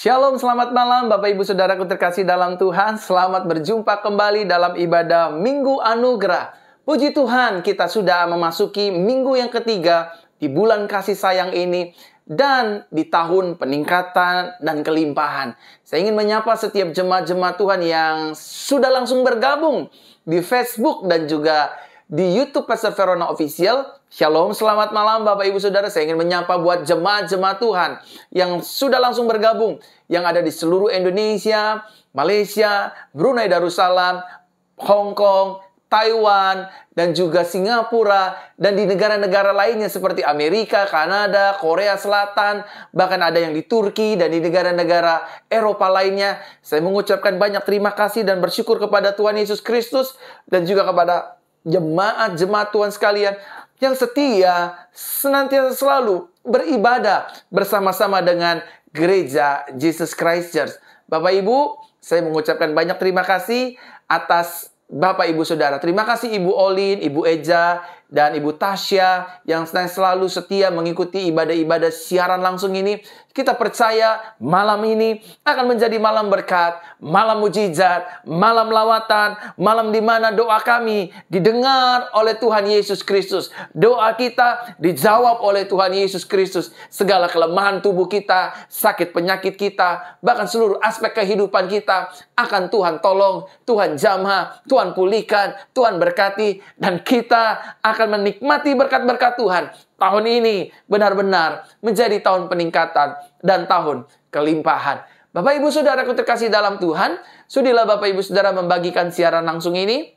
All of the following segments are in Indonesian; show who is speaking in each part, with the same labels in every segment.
Speaker 1: Shalom, selamat malam Bapak Ibu Saudaraku terkasih dalam Tuhan. Selamat berjumpa kembali dalam ibadah Minggu Anugerah. Puji Tuhan, kita sudah memasuki minggu yang ketiga di bulan kasih sayang ini dan di tahun peningkatan dan kelimpahan. Saya ingin menyapa setiap jemaat-jemaat Tuhan yang sudah langsung bergabung di Facebook dan juga di YouTube Pastor Verona Official. Shalom, selamat malam Bapak Ibu Saudara. Saya ingin menyapa buat jemaat-jemaat Tuhan yang sudah langsung bergabung, yang ada di seluruh Indonesia, Malaysia, Brunei Darussalam, Hong Kong, Taiwan, dan juga Singapura, dan di negara-negara lainnya seperti Amerika, Kanada, Korea Selatan, bahkan ada yang di Turki dan di negara-negara Eropa lainnya. Saya mengucapkan banyak terima kasih dan bersyukur kepada Tuhan Yesus Kristus dan juga kepada jemaat-jemaat Tuhan sekalian yang setia senantiasa selalu beribadah bersama-sama dengan Gereja Jesus Christ Church. Bapak Ibu, saya mengucapkan banyak terima kasih atas Bapak Ibu Saudara. Terima kasih Ibu Olin, Ibu Eja, dan Ibu Tasya yang selalu setia mengikuti ibadah-ibadah siaran langsung ini. Kita percaya malam ini akan menjadi malam berkat, malam mujizat, malam lawatan, malam di mana doa kami didengar oleh Tuhan Yesus Kristus. Doa kita dijawab oleh Tuhan Yesus Kristus. Segala kelemahan tubuh kita, sakit penyakit kita, bahkan seluruh aspek kehidupan kita akan Tuhan tolong, Tuhan jamah, Tuhan pulihkan, Tuhan berkati, dan kita akan menikmati berkat-berkat Tuhan. Tahun ini benar-benar menjadi tahun peningkatan dan tahun kelimpahan. Bapak Ibu Saudara terkasih dalam Tuhan, sudilah Bapak Ibu Saudara membagikan siaran langsung ini,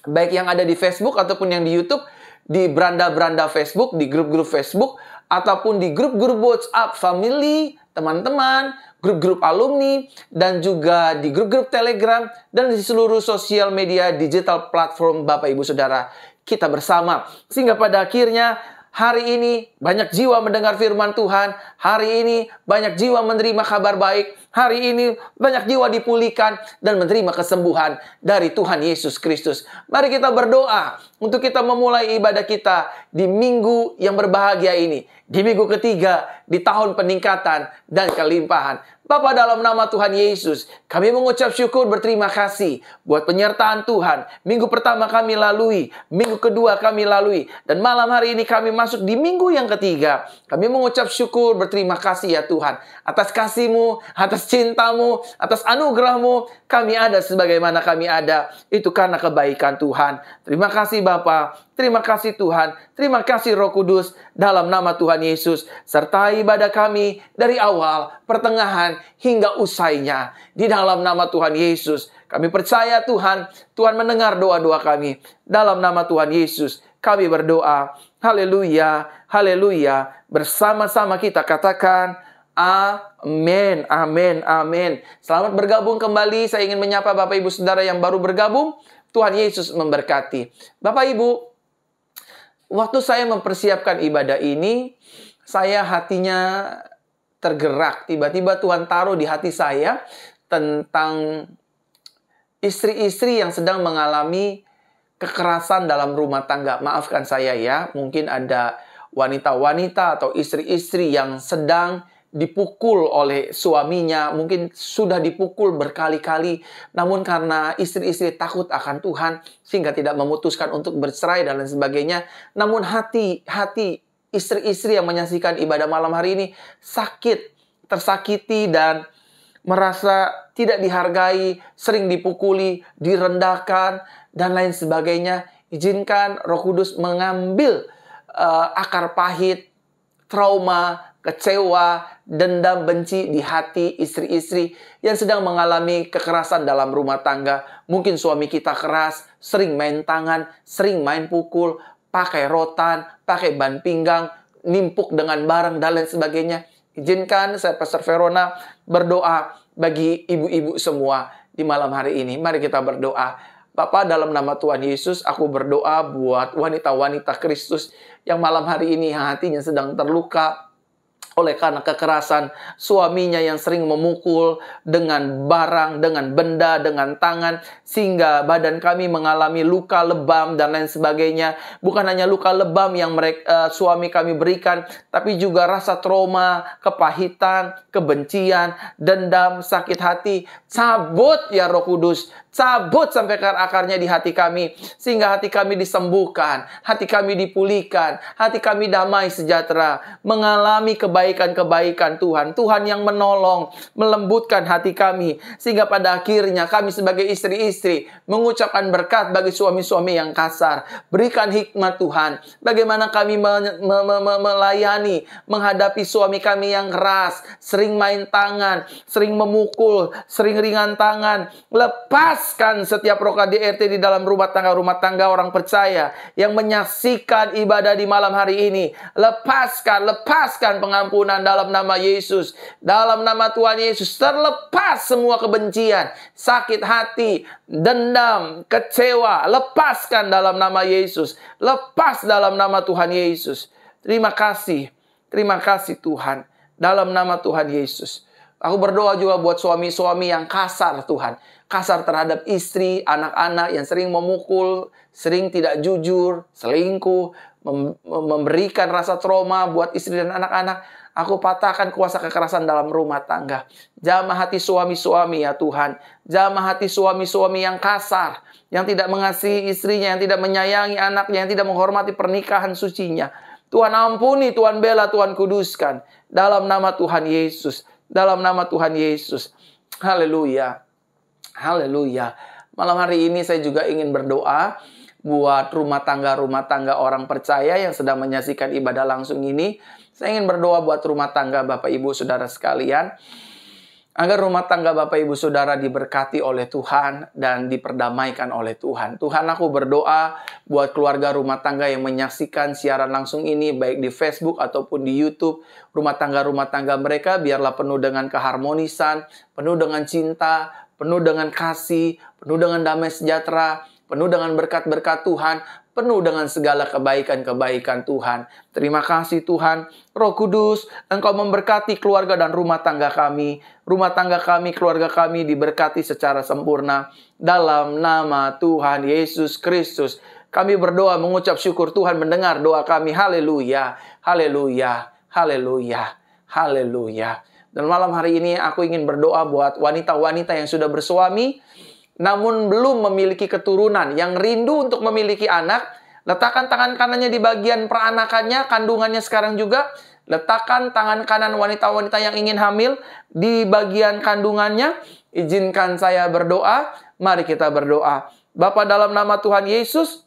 Speaker 1: baik yang ada di Facebook ataupun yang di YouTube, di beranda-beranda Facebook, di grup-grup Facebook, ataupun di grup-grup WhatsApp family, teman-teman, grup-grup alumni, dan juga di grup-grup Telegram, dan di seluruh sosial media digital platform Bapak Ibu Saudara. Kita bersama, sehingga pada akhirnya hari ini banyak jiwa mendengar firman Tuhan. Hari ini banyak jiwa menerima kabar baik. Hari ini banyak jiwa dipulihkan dan menerima kesembuhan dari Tuhan Yesus Kristus. Mari kita berdoa untuk kita memulai ibadah kita di minggu yang berbahagia ini. Di minggu ketiga, di tahun peningkatan dan kelimpahan. Bapa, dalam nama Tuhan Yesus, kami mengucap syukur berterima kasih buat penyertaan Tuhan. Minggu pertama kami lalui, minggu kedua kami lalui, dan malam hari ini kami masuk di minggu yang ketiga. Kami mengucap syukur berterima kasih ya Tuhan, atas kasih-Mu, atas cinta-Mu, atas anugerah-Mu. Kami ada sebagaimana kami ada, itu karena kebaikan Tuhan. Terima kasih Bapa, terima kasih Tuhan, terima kasih Roh Kudus, dalam nama Tuhan Yesus. Sertai ibadah kami dari awal, pertengahan, hingga usainya. Di dalam nama Tuhan Yesus, kami percaya Tuhan, Tuhan mendengar doa-doa kami. Dalam nama Tuhan Yesus, kami berdoa. Haleluya, haleluya. Bersama-sama kita katakan, amin, amin, amin. Selamat bergabung kembali. Saya ingin menyapa Bapak Ibu Saudara yang baru bergabung. Tuhan Yesus memberkati. Bapak Ibu, waktu saya mempersiapkan ibadah ini, saya hatinya tergerak. Tiba-tiba Tuhan taruh di hati saya tentang istri-istri yang sedang mengalami kekerasan dalam rumah tangga. Maafkan saya ya, mungkin ada wanita-wanita atau istri-istri yang sedang dipukul oleh suaminya, mungkin sudah dipukul berkali-kali, namun karena istri-istri takut akan Tuhan, sehingga tidak memutuskan untuk bercerai dan lain sebagainya. Namun hati istri-istri yang menyaksikan ibadah malam hari ini sakit, tersakiti, dan merasa tidak dihargai, sering dipukuli, direndahkan, dan lain sebagainya. Izinkan Roh Kudus mengambil akar pahit, trauma, kecewa, dendam, benci di hati istri-istri yang sedang mengalami kekerasan dalam rumah tangga. Mungkin suami kita keras, sering main tangan, sering main pukul, pakai rotan, pakai ban pinggang, nimpuk dengan barang, dan lain sebagainya. Izinkan saya, Pastor Verona, berdoa bagi ibu-ibu semua di malam hari ini. Mari kita berdoa. Bapa, dalam nama Tuhan Yesus, aku berdoa buat wanita-wanita Kristus yang malam hari ini hatinya sedang terluka, oleh karena kekerasan suaminya yang sering memukul dengan barang, dengan benda, dengan tangan, sehingga badan kami mengalami luka lebam dan lain sebagainya. Bukan hanya luka lebam yang suami kami berikan, tapi juga rasa trauma, kepahitan, kebencian, dendam, sakit hati. Cabut ya Roh Kudus, cabut sampai ke akarnya di hati kami, sehingga hati kami disembuhkan, hati kami dipulihkan, hati kami damai sejahtera, mengalami kebaikan-kebaikan Tuhan. Tuhan yang menolong, melembutkan hati kami, sehingga pada akhirnya kami sebagai istri-istri mengucapkan berkat bagi suami-suami yang kasar. Berikan hikmat Tuhan, bagaimana kami melayani, menghadapi suami kami yang keras, sering main tangan, sering memukul, sering ringan tangan. Lepaskan setiap roh KDRT di dalam rumah tangga orang percaya yang menyaksikan ibadah di malam hari ini. Lepaskan pengampunan dalam nama Yesus. Dalam nama Tuhan Yesus, terlepas semua kebencian, sakit hati, dendam, kecewa. Lepaskan dalam nama Yesus. Lepas dalam nama Tuhan Yesus. Terima kasih Tuhan. Dalam nama Tuhan Yesus. Aku berdoa juga buat suami-suami yang kasar Tuhan. Kasar terhadap istri, anak-anak yang sering memukul, sering tidak jujur, selingkuh, memberikan rasa trauma buat istri dan anak-anak. Aku patahkan kuasa kekerasan dalam rumah tangga. Jamah hati suami-suami ya Tuhan. Jamah hati suami-suami yang kasar, yang tidak mengasihi istrinya, yang tidak menyayangi anaknya, yang tidak menghormati pernikahan sucinya. Tuhan ampuni, Tuhan bela, Tuhan kuduskan. Dalam nama Tuhan Yesus. Dalam nama Tuhan Yesus. Haleluya. Haleluya. Malam hari ini saya juga ingin berdoa buat rumah tangga orang percaya yang sedang menyaksikan ibadah langsung ini. Saya ingin berdoa buat rumah tangga Bapak Ibu Saudara sekalian, agar rumah tangga Bapak Ibu Saudara diberkati oleh Tuhan dan diperdamaikan oleh Tuhan. Tuhan, aku berdoa buat keluarga rumah tangga yang menyaksikan siaran langsung ini, baik di Facebook ataupun di YouTube. Rumah tangga mereka biarlah penuh dengan keharmonisan, penuh dengan cinta, penuh dengan kasih, penuh dengan damai sejahtera, penuh dengan berkat-berkat Tuhan, penuh dengan segala kebaikan-kebaikan Tuhan. Terima kasih Tuhan. Roh Kudus, Engkau memberkati keluarga dan rumah tangga kami. Rumah tangga kami, keluarga kami diberkati secara sempurna. Dalam nama Tuhan Yesus Kristus, kami berdoa mengucap syukur Tuhan mendengar doa kami. Haleluya, haleluya, haleluya, haleluya. Dan malam hari ini aku ingin berdoa buat wanita-wanita yang sudah bersuami, namun belum memiliki keturunan, yang rindu untuk memiliki anak. Letakkan tangan kanannya di bagian peranakannya, kandungannya sekarang juga. Letakkan tangan kanan wanita-wanita yang ingin hamil di bagian kandungannya. Izinkan saya berdoa. Mari kita berdoa. Bapa, dalam nama Tuhan Yesus,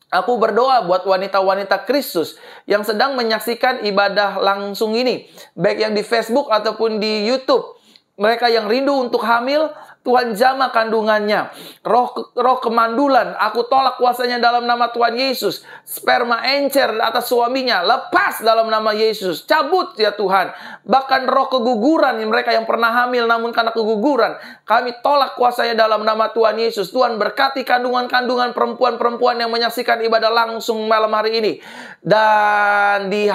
Speaker 1: aku berdoa buat wanita-wanita Kristus yang sedang menyaksikan ibadah langsung ini, baik yang di Facebook ataupun di YouTube. Mereka yang rindu untuk hamil, Tuhan jamah kandungannya. Roh kemandulan, aku tolak kuasanya dalam nama Tuhan Yesus. Sperma encer atas suaminya, lepas dalam nama Yesus. Cabut ya Tuhan. Bahkan roh keguguran, mereka yang pernah hamil namun karena keguguran, kami tolak kuasanya dalam nama Tuhan Yesus. Tuhan berkati kandungan-kandungan perempuan-perempuan yang menyaksikan ibadah langsung malam hari ini. Dan di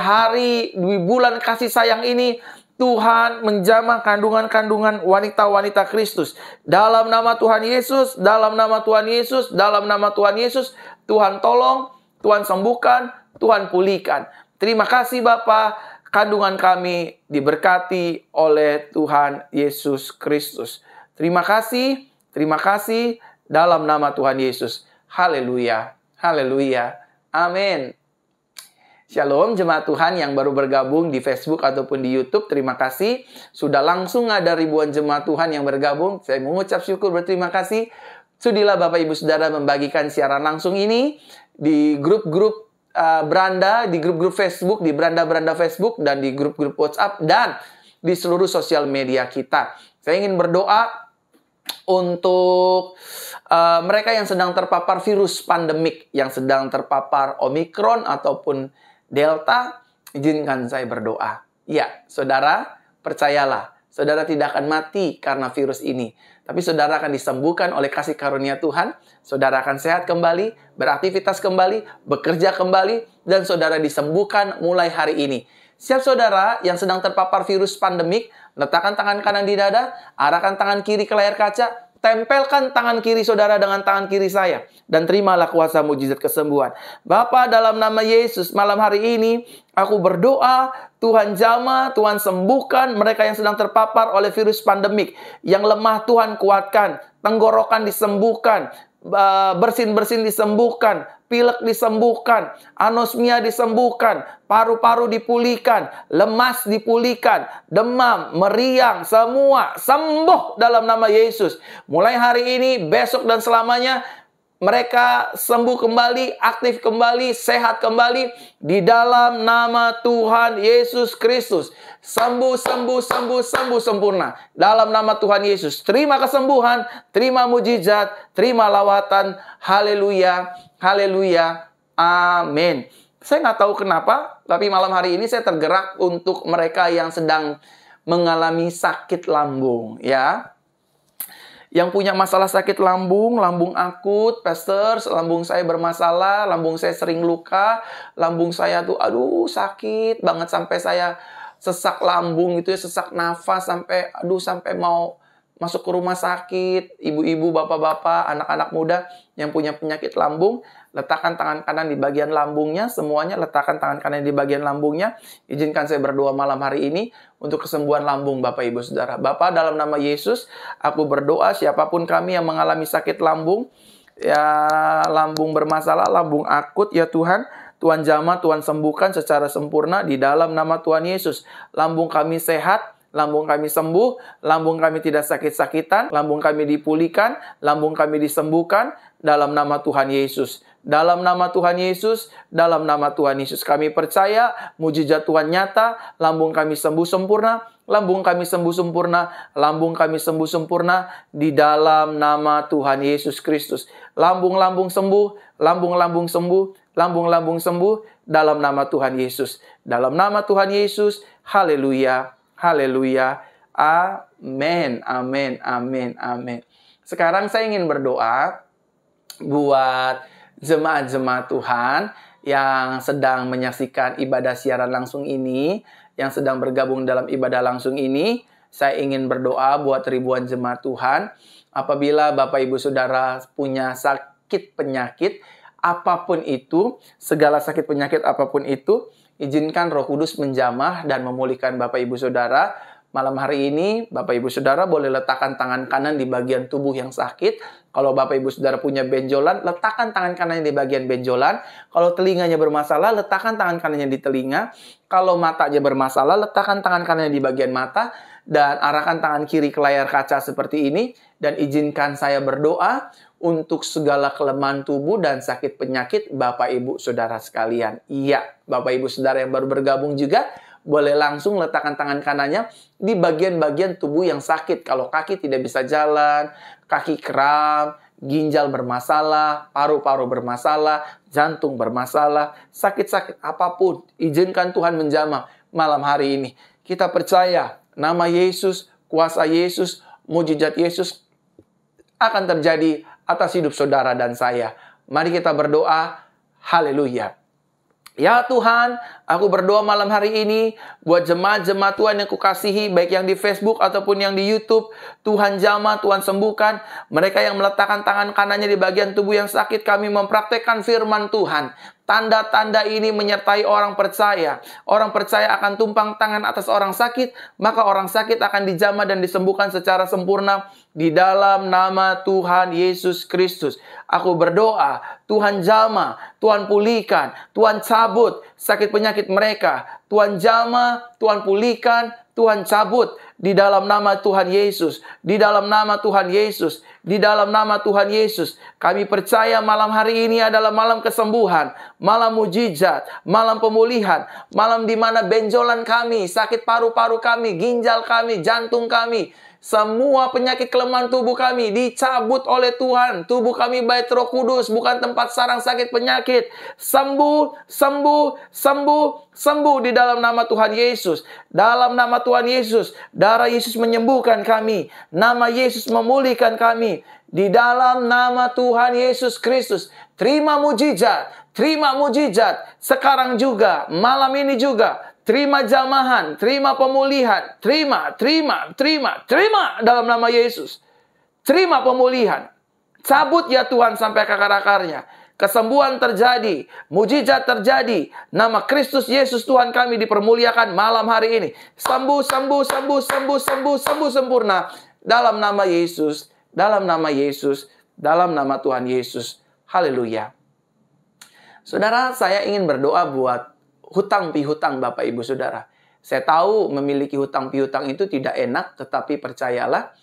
Speaker 1: bulan kasih sayang ini, Tuhan menjamah kandungan-kandungan wanita-wanita Kristus. Dalam nama Tuhan Yesus, dalam nama Tuhan Yesus, dalam nama Tuhan Yesus, Tuhan tolong, Tuhan sembuhkan, Tuhan pulihkan. Terima kasih Bapa, kandungan kami diberkati oleh Tuhan Yesus Kristus. Terima kasih dalam nama Tuhan Yesus. Haleluya, haleluya, amin. Shalom jemaat Tuhan yang baru bergabung di Facebook ataupun di YouTube. Terima kasih. Sudah langsung ada ribuan jemaat Tuhan yang bergabung. Saya mengucap syukur, berterima kasih. Sudilah Bapak Ibu Saudara membagikan siaran langsung ini di grup-grup beranda, di grup-grup Facebook, di beranda-beranda Facebook, dan di grup-grup WhatsApp, dan di seluruh sosial media kita. Saya ingin berdoa untuk mereka yang sedang terpapar virus pandemik, yang sedang terpapar Omikron ataupun Delta. Izinkan saya berdoa. Ya, saudara, percayalah, saudara tidak akan mati karena virus ini. Tapi saudara akan disembuhkan oleh kasih karunia Tuhan. Saudara akan sehat kembali, beraktivitas kembali, bekerja kembali, dan saudara disembuhkan mulai hari ini. Siap saudara yang sedang terpapar virus pandemik, letakkan tangan kanan di dada, arahkan tangan kiri ke layar kaca, tempelkan tangan kiri saudara dengan tangan kiri saya, dan terimalah kuasa mujizat kesembuhan. Bapa, dalam nama Yesus, malam hari ini aku berdoa, Tuhan jamah, Tuhan sembuhkan mereka yang sedang terpapar oleh virus pandemik. Yang lemah Tuhan kuatkan, tenggorokan disembuhkan, bersin-bersin disembuhkan, pilek disembuhkan, anosmia disembuhkan, paru-paru dipulihkan, lemas dipulihkan, demam, meriang, semua sembuh dalam nama Yesus. Mulai hari ini, besok dan selamanya, mereka sembuh kembali, aktif kembali, sehat kembali di dalam nama Tuhan Yesus Kristus. Sembuh, sembuh, sembuh, sembuh sempurna dalam nama Tuhan Yesus. Terima kesembuhan, terima mujizat, terima lawatan. Haleluya, haleluya, amin. Saya nggak tahu kenapa, tapi malam hari ini saya tergerak untuk mereka yang sedang mengalami sakit lambung, ya. Yang punya masalah sakit lambung, lambung akut, pastor, lambung saya bermasalah, lambung saya sering luka, lambung saya tuh aduh sakit banget sampai saya sesak lambung itu ya, sesak nafas sampai sampai mau masuk ke rumah sakit. Ibu-ibu, bapak-bapak, anak-anak muda yang punya penyakit lambung, letakkan tangan kanan di bagian lambungnya, semuanya letakkan tangan kanan di bagian lambungnya. Izinkan saya berdoa malam hari ini untuk kesembuhan lambung Bapak Ibu Saudara. Bapak, dalam nama Yesus, aku berdoa siapapun kami yang mengalami sakit lambung, ya lambung bermasalah, lambung akut ya Tuhan, Tuhan jamah, Tuhan sembuhkan secara sempurna di dalam nama Tuhan Yesus. Lambung kami sehat, lambung kami sembuh, lambung kami tidak sakit-sakitan, lambung kami dipulihkan, lambung kami disembuhkan dalam nama Tuhan Yesus. Dalam nama Tuhan Yesus, dalam nama Tuhan Yesus kami percaya mujizat Tuhan nyata, lambung kami sembuh sempurna, lambung kami sembuh sempurna, lambung kami sembuh sempurna di dalam nama Tuhan Yesus Kristus. Lambung-lambung sembuh, lambung-lambung sembuh, lambung-lambung sembuh dalam nama Tuhan Yesus. Dalam nama Tuhan Yesus, haleluya, haleluya, amin, amin, amin, amin. Sekarang saya ingin berdoa buat jemaat-jemaat Tuhan yang sedang menyaksikan ibadah siaran langsung ini, yang sedang bergabung dalam ibadah langsung ini. Saya ingin berdoa buat ribuan jemaat Tuhan. Apabila Bapak Ibu Saudara punya sakit penyakit, apapun itu, segala sakit penyakit apapun itu, izinkan Roh Kudus menjamah dan memulihkan Bapak Ibu Saudara. Malam hari ini, Bapak Ibu Saudara boleh letakkan tangan kanan di bagian tubuh yang sakit. Kalau Bapak Ibu Saudara punya benjolan, letakkan tangan kanannya di bagian benjolan. Kalau telinganya bermasalah, letakkan tangan kanannya di telinga. Kalau matanya bermasalah, letakkan tangan kanannya di bagian mata. Dan arahkan tangan kiri ke layar kaca seperti ini. Dan izinkan saya berdoa untuk segala kelemahan tubuh dan sakit penyakit Bapak Ibu Saudara sekalian. Iya, Bapak Ibu Saudara yang baru bergabung juga, boleh langsung letakkan tangan kanannya di bagian-bagian tubuh yang sakit. Kalau kaki tidak bisa jalan, kaki kram, ginjal bermasalah, paru-paru bermasalah, jantung bermasalah, sakit-sakit apapun, izinkan Tuhan menjamah malam hari ini. Kita percaya nama Yesus, kuasa Yesus, mujizat Yesus akan terjadi atas hidup saudara dan saya. Mari kita berdoa. Haleluya. Ya Tuhan, aku berdoa malam hari ini buat jemaat-jemaat Tuhan yang kukasihi, baik yang di Facebook ataupun yang di YouTube. Tuhan jamah, Tuhan sembuhkan. Mereka yang meletakkan tangan kanannya di bagian tubuh yang sakit, kami mempraktekkan firman Tuhan. Tanda-tanda ini menyertai orang percaya. Orang percaya akan tumpang tangan atas orang sakit, maka orang sakit akan dijamah dan disembuhkan secara sempurna di dalam nama Tuhan Yesus Kristus. Aku berdoa, Tuhan jamah, Tuhan pulihkan, Tuhan cabut sakit penyakit mereka. Tuhan jamah, Tuhan pulihkan, Tuhan cabut di dalam nama Tuhan Yesus. Di dalam nama Tuhan Yesus. Di dalam nama Tuhan Yesus. Kami percaya malam hari ini adalah malam kesembuhan, malam mujizat, malam pemulihan, malam di mana benjolan kami, sakit paru-paru kami, ginjal kami, jantung kami, semua penyakit kelemahan tubuh kami dicabut oleh Tuhan. Tubuh kami bait Roh Kudus, bukan tempat sarang sakit penyakit. Sembuh, sembuh, sembuh, sembuh di dalam nama Tuhan Yesus. Dalam nama Tuhan Yesus, darah Yesus menyembuhkan kami. Nama Yesus memulihkan kami. Di dalam nama Tuhan Yesus Kristus, terima mujizat. Terima mujizat sekarang juga, malam ini juga. Terima jamahan, terima pemulihan, terima dalam nama Yesus. Terima pemulihan. Cabut ya Tuhan sampai ke akar-akarnya. Kesembuhan terjadi, mujizat terjadi. Nama Kristus Yesus Tuhan kami dipermuliakan malam hari ini. Sembuh sempurna. Dalam nama Yesus, dalam nama Yesus, dalam nama Tuhan Yesus. Haleluya. Saudara, saya ingin berdoa buat hutang pihutang Bapak Ibu Saudara. Saya tahu memiliki hutang pihutang itu tidak enak, tetapi percayalah,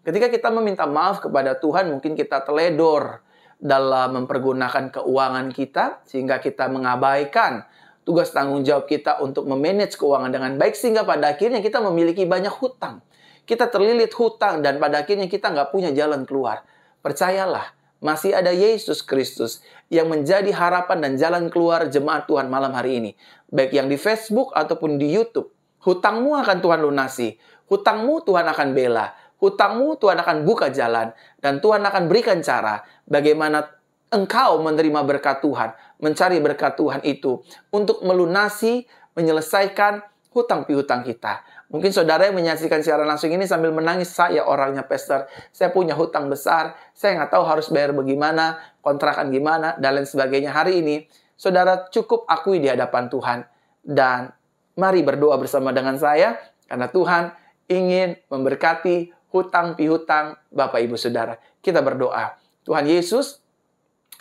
Speaker 1: ketika kita meminta maaf kepada Tuhan, mungkin kita teledor dalam mempergunakan keuangan kita, sehingga kita mengabaikan tugas tanggung jawab kita untuk memanage keuangan dengan baik, sehingga pada akhirnya kita memiliki banyak hutang. Kita terlilit hutang, dan pada akhirnya kita nggak punya jalan keluar. Percayalah, masih ada Yesus Kristus yang menjadi harapan dan jalan keluar jemaat Tuhan malam hari ini. Baik yang di Facebook ataupun di YouTube. Hutangmu akan Tuhan lunasi. Hutangmu Tuhan akan bela. Hutangmu Tuhan akan buka jalan. Dan Tuhan akan berikan cara bagaimana engkau menerima berkat Tuhan. Mencari berkat Tuhan itu untuk melunasi, menyelesaikan hutang pihutang kita. Mungkin saudara yang menyaksikan siaran langsung ini sambil menangis, saya orangnya pastor, saya punya hutang besar, saya nggak tahu harus bayar bagaimana, kontrakan gimana, dan lain sebagainya. Hari ini, saudara cukup akui di hadapan Tuhan. Dan mari berdoa bersama dengan saya, karena Tuhan ingin memberkati hutang pihutang Bapak Ibu Saudara. Kita berdoa. Tuhan Yesus,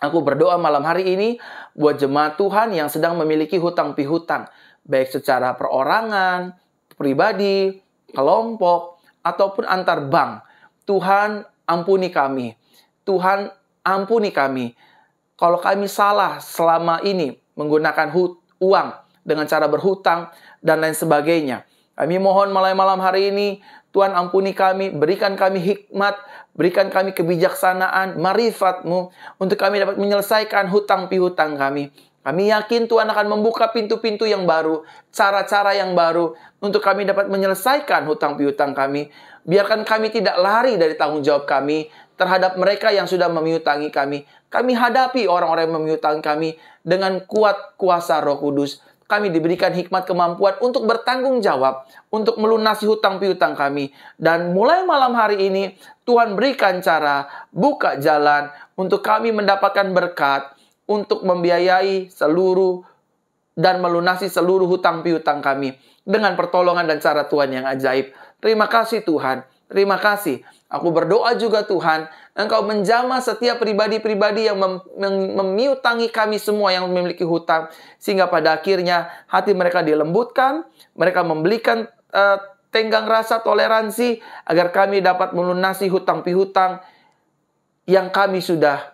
Speaker 1: aku berdoa malam hari ini buat jemaat Tuhan yang sedang memiliki hutang pihutang, baik secara perorangan, pribadi, kelompok, ataupun antar bank. Tuhan, ampuni kami. Tuhan, ampuni kami. Kalau kami salah selama ini menggunakan uang dengan cara berhutang dan lain sebagainya. Kami mohon malam hari ini, Tuhan ampuni kami, berikan kami hikmat, berikan kami kebijaksanaan, marifat-Mu, untuk kami dapat menyelesaikan hutang pihutang kami. Kami yakin Tuhan akan membuka pintu-pintu yang baru, cara-cara yang baru, untuk kami dapat menyelesaikan hutang pihutang kami. Biarkan kami tidak lari dari tanggung jawab kami terhadap mereka yang sudah memiutangi kami. Kami hadapi orang-orang yang memiutangi kami dengan kuat kuasa Roh Kudus. Kami diberikan hikmat kemampuan untuk bertanggung jawab, untuk melunasi hutang pihutang kami. Dan mulai malam hari ini, Tuhan berikan cara, buka jalan, untuk kami mendapatkan berkat, untuk membiayai seluruh dan melunasi seluruh hutang piutang kami dengan pertolongan dan cara Tuhan yang ajaib. Terima kasih Tuhan, terima kasih. Aku berdoa juga Tuhan, Engkau menjamah setiap pribadi-pribadi yang memiutangi kami semua yang memiliki hutang, sehingga pada akhirnya hati mereka dilembutkan, mereka membelikan tenggang rasa toleransi agar kami dapat melunasi hutang pihutang yang kami sudah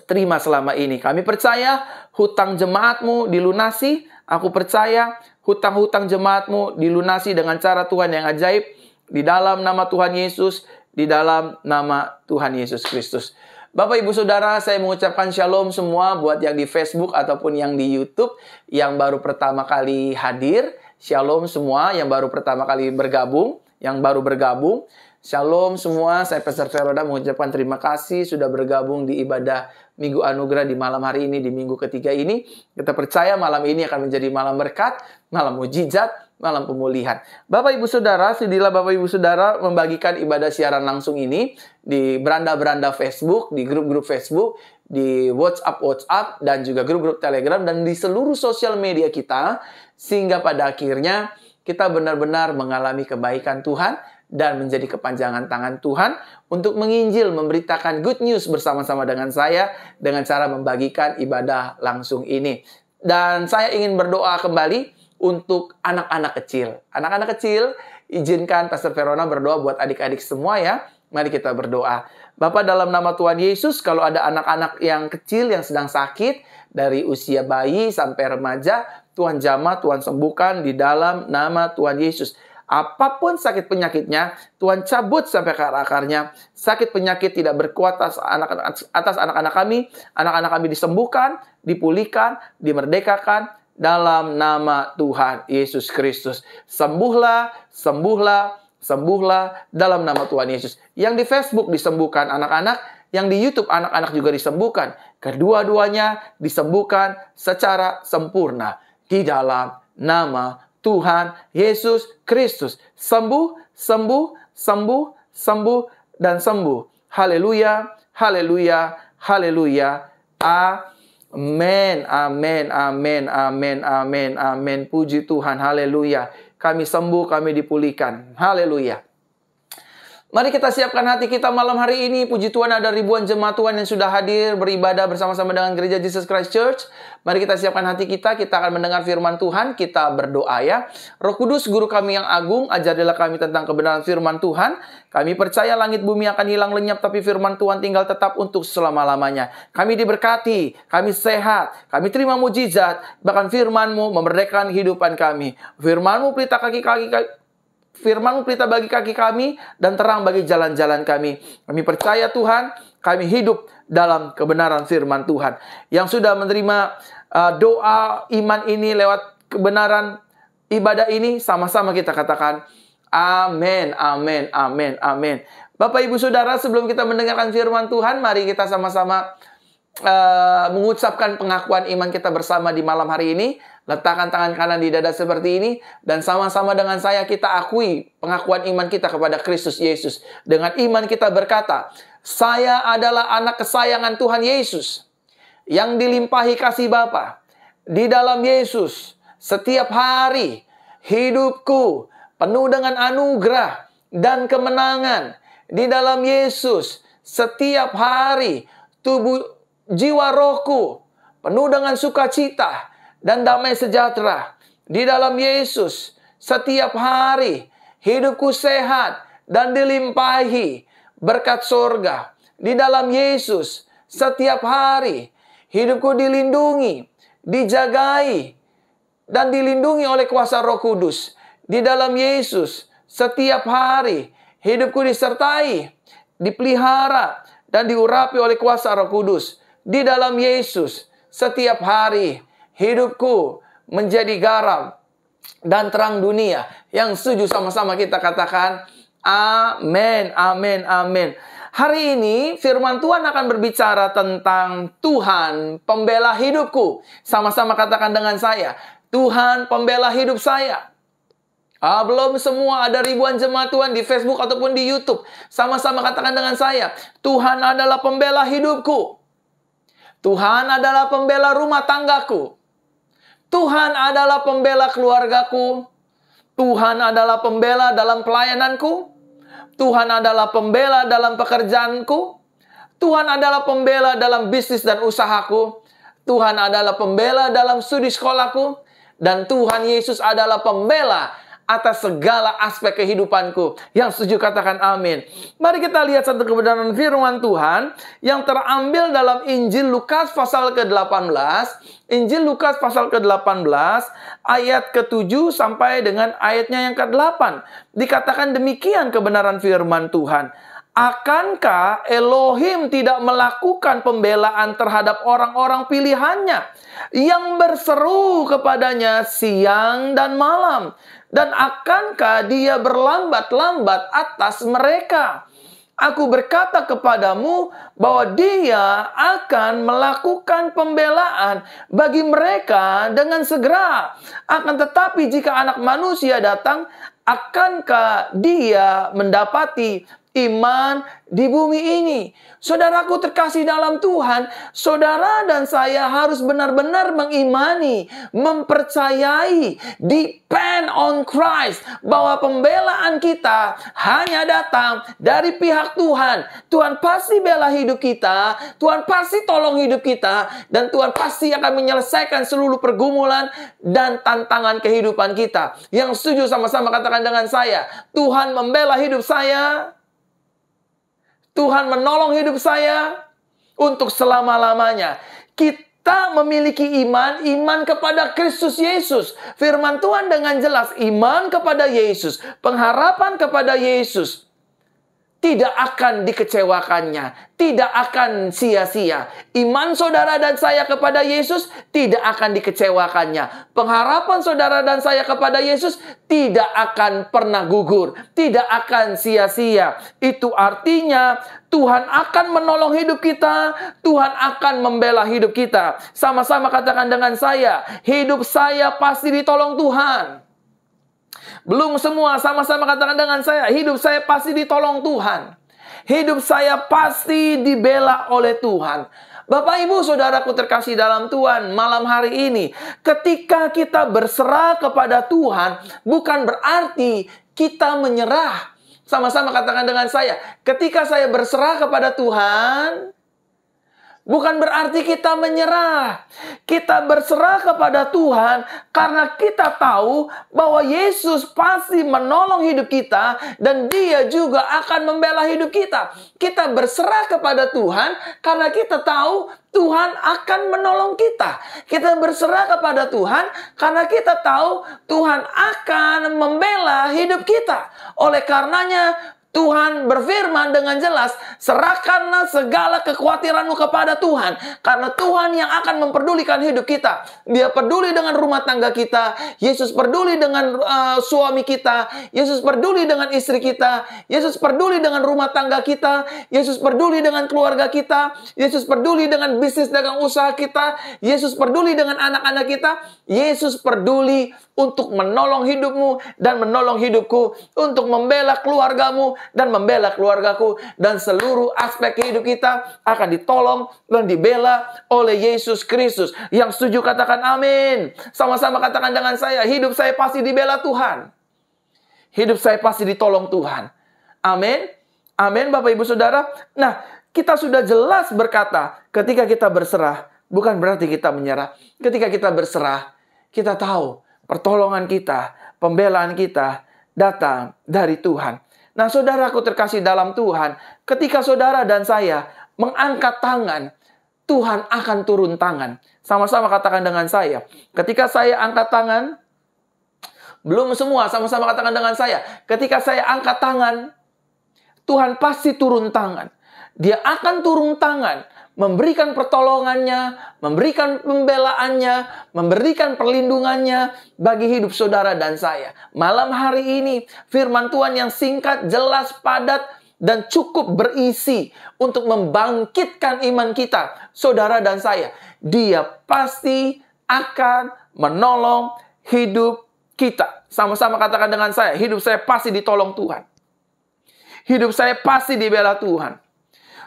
Speaker 1: terima selama ini. Kami percaya hutang jemaat-Mu dilunasi. Aku percaya hutang-hutang jemaat-Mu dilunasi dengan cara Tuhan yang ajaib. Di dalam nama Tuhan Yesus, di dalam nama Tuhan Yesus Kristus. Bapak Ibu Saudara, saya mengucapkan shalom semua buat yang di Facebook ataupun yang di YouTube yang baru pertama kali hadir. Shalom semua yang baru pertama kali bergabung, yang baru bergabung. Shalom semua, saya Pastor Veroda mengucapkan terima kasih sudah bergabung di ibadah Minggu Anugerah di malam hari ini, di minggu ketiga ini. Kita percaya malam ini akan menjadi malam berkat, malam mujizat, malam pemulihan. Bapak Ibu Saudara, sudilah Bapak Ibu Saudara membagikan ibadah siaran langsung ini di beranda-beranda Facebook, di grup-grup Facebook, di WhatsApp, dan juga grup-grup Telegram, dan di seluruh sosial media kita, sehingga pada akhirnya kita benar-benar mengalami kebaikan Tuhan dan menjadi kepanjangan tangan Tuhan untuk menginjil, memberitakan good news bersama-sama dengan saya dengan cara membagikan ibadah langsung ini. Dan saya ingin berdoa kembali untuk anak-anak kecil. Anak-anak kecil, izinkan Pastor Verona berdoa buat adik-adik semua ya. Mari kita berdoa. Bapa, dalam nama Tuhan Yesus, kalau ada anak-anak yang kecil yang sedang sakit, dari usia bayi sampai remaja, Tuhan jamah, Tuhan sembuhkan di dalam nama Tuhan Yesus. Apapun sakit penyakitnya, Tuhan cabut sampai ke akarnya. Sakit penyakit tidak berkuat atas anak-anak kami. Anak-anak kami disembuhkan, dipulihkan, dimerdekakan dalam nama Tuhan Yesus Kristus. Sembuhlah, sembuhlah, sembuhlah dalam nama Tuhan Yesus. Yang di Facebook disembuhkan anak-anak, yang di YouTube anak-anak juga disembuhkan. Kedua-duanya disembuhkan secara sempurna. di dalam nama Tuhan Yesus Kristus. Sembuh, sembuh, sembuh, sembuh, dan sembuh. Haleluya, haleluya, haleluya. Amin, amin, amin, amin, amin, amin. Puji Tuhan, haleluya. Kami sembuh, kami dipulihkan. Haleluya. Mari kita siapkan hati kita malam hari ini. Puji Tuhan, ada ribuan jemaat Tuhan yang sudah hadir beribadah bersama-sama dengan Gereja Jesus Christ Church. Mari kita siapkan hati kita. Kita akan mendengar firman Tuhan. Kita berdoa ya. Roh Kudus, Guru kami yang agung, ajarilah kami tentang kebenaran firman Tuhan. Kami percaya langit bumi akan hilang lenyap, tapi firman Tuhan tinggal tetap untuk selama-lamanya. Kami diberkati, kami sehat, kami terima mujizat. Bahkan firman-Mu memerdekakan kehidupan kami. Firman-Mu pelita Firman-Mu pelita bagi kaki kami dan terang bagi jalan-jalan kami. Kami percaya Tuhan, kami hidup dalam kebenaran firman Tuhan. Yang sudah menerima doa iman ini lewat kebenaran ibadah ini, sama-sama kita katakan amin, amin, amin, amin. Bapak, Ibu, Saudara, sebelum kita mendengarkan firman Tuhan, mari kita sama-sama mengucapkan pengakuan iman kita bersama di malam hari ini. Letakkan tangan kanan di dada seperti ini, dan sama-sama dengan saya kita akui pengakuan iman kita kepada Kristus Yesus. Dengan iman kita berkata, saya adalah anak kesayangan Tuhan Yesus yang dilimpahi kasih Bapa. Di dalam Yesus setiap hari hidupku penuh dengan anugerah dan kemenangan. Di dalam Yesus setiap hari jiwa rohku penuh dengan sukacita dan damai sejahtera. Di dalam Yesus setiap hari hidupku sehat dan dilimpahi berkat surga. Di dalam Yesus setiap hari hidupku dilindungi, dijagai, dan dilindungi oleh kuasa Roh Kudus. Di dalam Yesus setiap hari hidupku disertai, dipelihara, dan diurapi oleh kuasa Roh Kudus. Di dalam Yesus setiap hari hidupku menjadi garam dan terang dunia. Yang setuju sama-sama kita katakan amin, amin, amin. Hari ini firman Tuhan akan berbicara tentang Tuhan pembela hidupku. Sama-sama katakan dengan saya, Tuhan pembela hidup saya. Belum semua, ada ribuan jemaat Tuhan di Facebook ataupun di YouTube. Sama-sama katakan dengan saya, Tuhan adalah pembela hidupku. Tuhan adalah pembela rumah tanggaku. Tuhan adalah pembela keluargaku. Tuhan adalah pembela dalam pelayananku. Tuhan adalah pembela dalam pekerjaanku. Tuhan adalah pembela dalam bisnis dan usahaku. Tuhan adalah pembela dalam studi sekolahku. Dan Tuhan Yesus adalah pembela atas segala aspek kehidupanku. Yang setuju katakan amin. Mari kita lihat satu kebenaran firman Tuhan yang terambil dalam Injil Lukas pasal ke-18. Injil Lukas pasal ke-18 ayat ke-7 sampai dengan ayatnya yang ke-8. Dikatakan demikian kebenaran firman Tuhan. Akankah Elohim tidak melakukan pembelaan terhadap orang-orang pilihannya yang berseru kepadanya siang dan malam? Dan akankah dia berlambat-lambat atas mereka? Aku berkata kepadamu bahwa dia akan melakukan pembelaan bagi mereka dengan segera. Akan tetapi jika Anak Manusia datang, akankah dia mendapati iman di bumi ini? Saudaraku terkasih dalam Tuhan, saudara dan saya harus benar-benar mengimani, mempercayai, depend on Christ, bahwa pembelaan kita hanya datang dari pihak Tuhan. Tuhan pasti bela hidup kita, Tuhan pasti tolong hidup kita, dan Tuhan pasti akan menyelesaikan seluruh pergumulan dan tantangan kehidupan kita. Yang setuju sama-sama katakan dengan saya, Tuhan membela hidup saya. Tuhan menolong hidup saya untuk selama-lamanya. Kita memiliki iman kepada Kristus Yesus. Firman Tuhan dengan jelas, iman kepada Yesus, pengharapan kepada Yesus. tidak akan dikecewakannya, tidak akan sia-sia. Iman saudara dan saya kepada Yesus tidak akan dikecewakannya. Pengharapan saudara dan saya kepada Yesus tidak akan pernah gugur, tidak akan sia-sia. Itu artinya Tuhan akan menolong hidup kita, Tuhan akan membela hidup kita. Sama-sama katakan dengan saya, hidup saya pasti ditolong Tuhan. Belum semua, sama-sama katakan dengan saya, hidup saya pasti ditolong Tuhan. Hidup saya pasti dibela oleh Tuhan. Bapak, Ibu, Saudaraku terkasih dalam Tuhan, malam hari ini, ketika kita berserah kepada Tuhan, bukan berarti kita menyerah. Sama-sama katakan dengan saya, ketika saya berserah kepada Tuhan, bukan berarti kita menyerah. Kita berserah kepada Tuhan karena kita tahu bahwa Yesus pasti menolong hidup kita dan Dia juga akan membela hidup kita. Kita berserah kepada Tuhan karena kita tahu Tuhan akan menolong kita. Kita berserah kepada Tuhan karena kita tahu Tuhan akan membela hidup kita. Oleh karenanya Tuhan berfirman dengan jelas, serahkanlah segala kekhawatiranmu kepada Tuhan. Karena Tuhan yang akan memperdulikan hidup kita. Dia peduli dengan rumah tangga kita. Yesus peduli dengan suami kita. Yesus peduli dengan istri kita. Yesus peduli dengan rumah tangga kita. Yesus peduli dengan keluarga kita. Yesus peduli dengan bisnis dagang usaha kita. Yesus peduli dengan anak-anak kita. Yesus peduli untuk menolong hidupmu dan menolong hidupku. Untuk membela keluargamu dan membela keluargaku, dan seluruh aspek hidup kita akan ditolong dan dibela oleh Yesus Kristus. Yang setuju katakan amin. Sama-sama katakan dengan saya, hidup saya pasti dibela Tuhan. Hidup saya pasti ditolong Tuhan. Amin. Amin, Bapak Ibu Saudara. Nah, kita sudah jelas berkata, ketika kita berserah, bukan berarti kita menyerah. Ketika kita berserah, kita tahu pertolongan kita, pembelaan kita datang dari Tuhan. Nah, saudaraku terkasih dalam Tuhan, ketika saudara dan saya mengangkat tangan, Tuhan akan turun tangan. Sama-sama katakan dengan saya. Ketika saya angkat tangan, belum semua, sama-sama katakan dengan saya. Ketika saya angkat tangan, Tuhan pasti turun tangan. Dia akan turun tangan, memberikan pertolongannya, memberikan pembelaannya, memberikan perlindungannya bagi hidup saudara dan saya. Malam hari ini, firman Tuhan yang singkat, jelas, padat, dan cukup berisi untuk membangkitkan iman kita, saudara dan saya. Dia pasti akan menolong hidup kita. Sama-sama katakan dengan saya, hidup saya pasti ditolong Tuhan. Hidup saya pasti dibela Tuhan.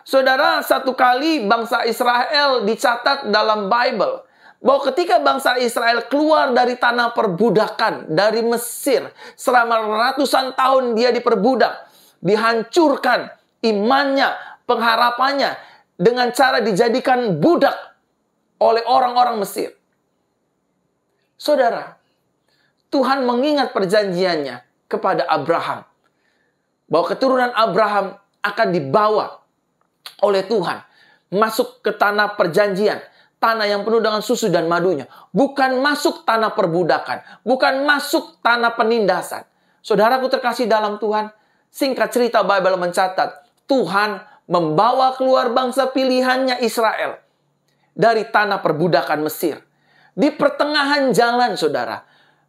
Speaker 1: Saudara, satu kali bangsa Israel dicatat dalam Bible bahwa ketika bangsa Israel keluar dari tanah perbudakan, dari Mesir, selama ratusan tahun dia diperbudak, dihancurkan imannya, pengharapannya, dengan cara dijadikan budak oleh orang-orang Mesir. Saudara, Tuhan mengingat perjanjiannya kepada Abraham, bahwa keturunan Abraham akan dibawa oleh Tuhan masuk ke tanah perjanjian, tanah yang penuh dengan susu dan madunya, bukan masuk tanah perbudakan, bukan masuk tanah penindasan. Saudaraku terkasih dalam Tuhan, singkat cerita Bible mencatat, Tuhan membawa keluar bangsa pilihannya Israel dari tanah perbudakan Mesir. Di pertengahan jalan, saudara,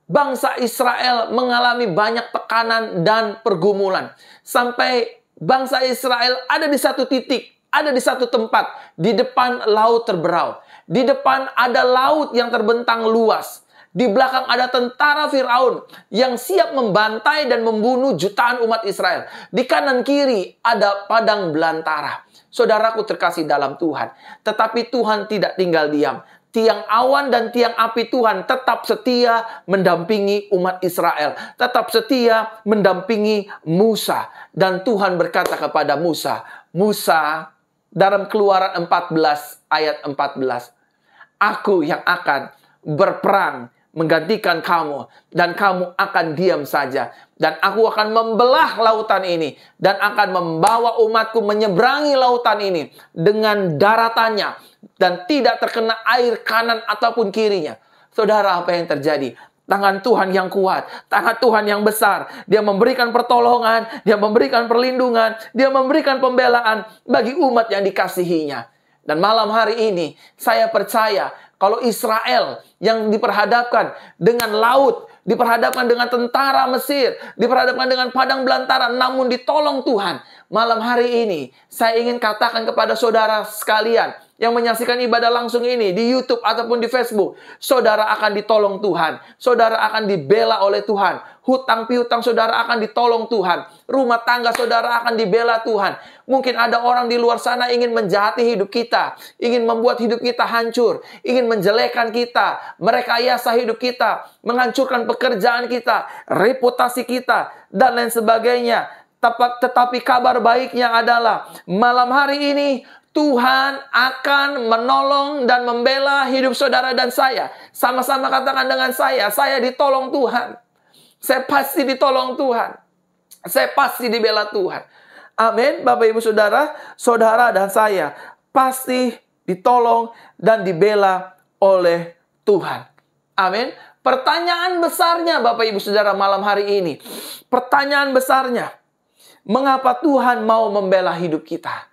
Speaker 1: bangsa Israel mengalami banyak tekanan dan pergumulan, sampai bangsa Israel ada di satu titik, ada di satu tempat, di depan laut terberau. Di depan ada laut yang terbentang luas. Di belakang ada tentara Firaun yang siap membantai dan membunuh jutaan umat Israel. Di kanan kiri ada padang belantara. Saudaraku terkasih dalam Tuhan. Tetapi Tuhan tidak tinggal diam. Tiang awan dan tiang api Tuhan tetap setia mendampingi umat Israel. Tetap setia mendampingi Musa. Dan Tuhan berkata kepada Musa, Musa, dalam Keluaran 14 ayat 14, Aku yang akan berperang menggantikan kamu, dan kamu akan diam saja. Dan aku akan membelah lautan ini, dan akan membawa umatku menyeberangi lautan ini dengan daratannya, dan tidak terkena air kanan ataupun kirinya. Saudara, apa yang terjadi? tangan Tuhan yang kuat, tangan Tuhan yang besar. Dia memberikan pertolongan, Dia memberikan perlindungan, Dia memberikan pembelaan bagi umat yang dikasihinya. Dan malam hari ini, saya percaya kalau Israel yang diperhadapkan dengan laut, diperhadapkan dengan tentara Mesir, diperhadapkan dengan padang belantara, namun ditolong Tuhan. Malam hari ini, saya ingin katakan kepada saudara sekalian yang menyaksikan ibadah langsung ini di YouTube ataupun di Facebook, saudara akan ditolong Tuhan. Saudara akan dibela oleh Tuhan. Hutang piutang saudara akan ditolong Tuhan. Rumah tangga saudara akan dibela Tuhan. Mungkin ada orang di luar sana ingin menjahati hidup kita, ingin membuat hidup kita hancur, ingin menjelekkan kita, merekayasa hidup kita, menghancurkan pekerjaan kita, reputasi kita, dan lain sebagainya. Tetapi kabar baiknya adalah malam hari ini Tuhan akan menolong dan membela hidup saudara dan saya. Sama-sama katakan dengan saya ditolong Tuhan. Saya pasti ditolong Tuhan. Saya pasti dibela Tuhan. Amin. Bapak Ibu Saudara, saudara dan saya pasti ditolong dan dibela oleh Tuhan. Amin. Pertanyaan besarnya Bapak Ibu Saudara malam hari ini. Pertanyaan besarnya, mengapa Tuhan mau membela hidup kita?